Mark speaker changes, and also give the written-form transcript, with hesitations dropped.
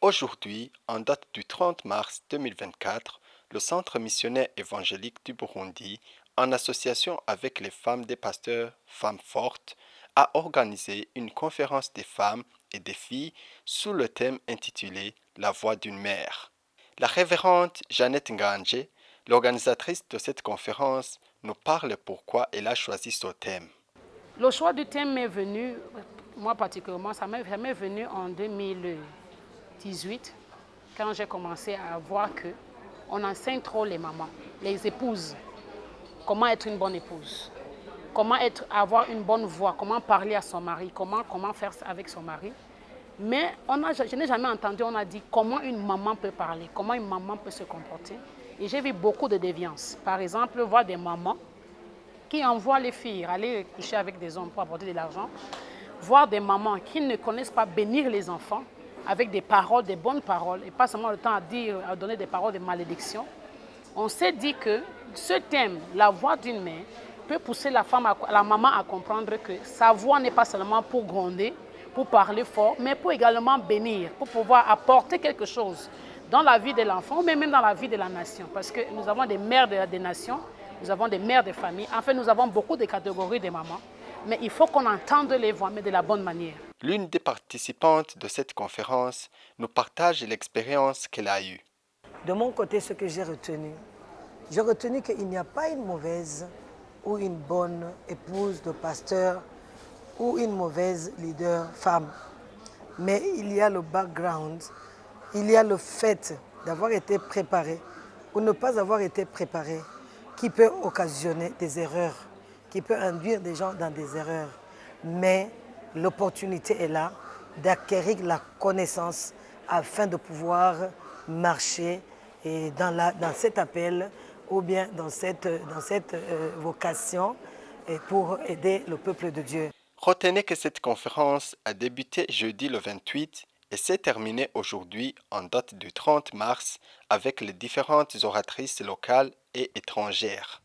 Speaker 1: Aujourd'hui, en date du 30 mars 2024, le Centre missionnaire évangélique du Burundi, en association avec les femmes des pasteurs Femmes Fortes, a organisé une conférence des femmes et des filles sous le thème intitulé La voix d'une mère. La révérende Jeannette Nganje, l'organisatrice de cette conférence, nous parle pourquoi elle a choisi ce thème.
Speaker 2: Le choix du thème m'est venu, moi particulièrement, ça m'est venu en 2018, quand j'ai commencé à voir qu'on enseigne trop les mamans, les épouses, comment être une bonne épouse, comment avoir une bonne voix, comment parler à son mari, comment faire avec son mari. Mais je n'ai jamais entendu, on a dit comment une maman peut parler, comment une maman peut se comporter. Et j'ai vu beaucoup de déviances. Par exemple, voir des mamans qui envoient les filles aller coucher avec des hommes pour apporter de l'argent, voir des mamans qui ne connaissent pas bénir les enfants avec des paroles, des bonnes paroles, et pas seulement le temps à donner des paroles de malédiction. On s'est dit que ce thème, la voix d'une mère, peut pousser la maman à comprendre que sa voix n'est pas seulement pour gronder, pour parler fort, mais pour également bénir, pour pouvoir apporter quelque chose dans la vie de l'enfant, mais même dans la vie de la nation. Parce que nous avons des mères des nations, nous avons des mères de famille. En fait, nous avons beaucoup de catégories de mamans. Mais il faut qu'on entende les voix, mais de la bonne manière.
Speaker 1: L'une des participantes de cette conférence nous partage l'expérience qu'elle a eue.
Speaker 3: De mon côté, ce que j'ai retenu qu'il n'y a pas une mauvaise ou une bonne épouse de pasteur ou une mauvaise leader femme. Mais il y a le background, il y a le fait d'avoir été préparé ou ne pas avoir été préparé qui peut occasionner des erreurs, qui peut induire des gens dans des erreurs. Mais l'opportunité est là d'acquérir la connaissance afin de pouvoir marcher et dans cet appel ou bien dans cette vocation et pour aider le peuple de Dieu.
Speaker 1: Retenez que cette conférence a débuté jeudi le 28 et s'est terminée aujourd'hui en date du 30 mars avec les différentes oratrices locales et étrangères.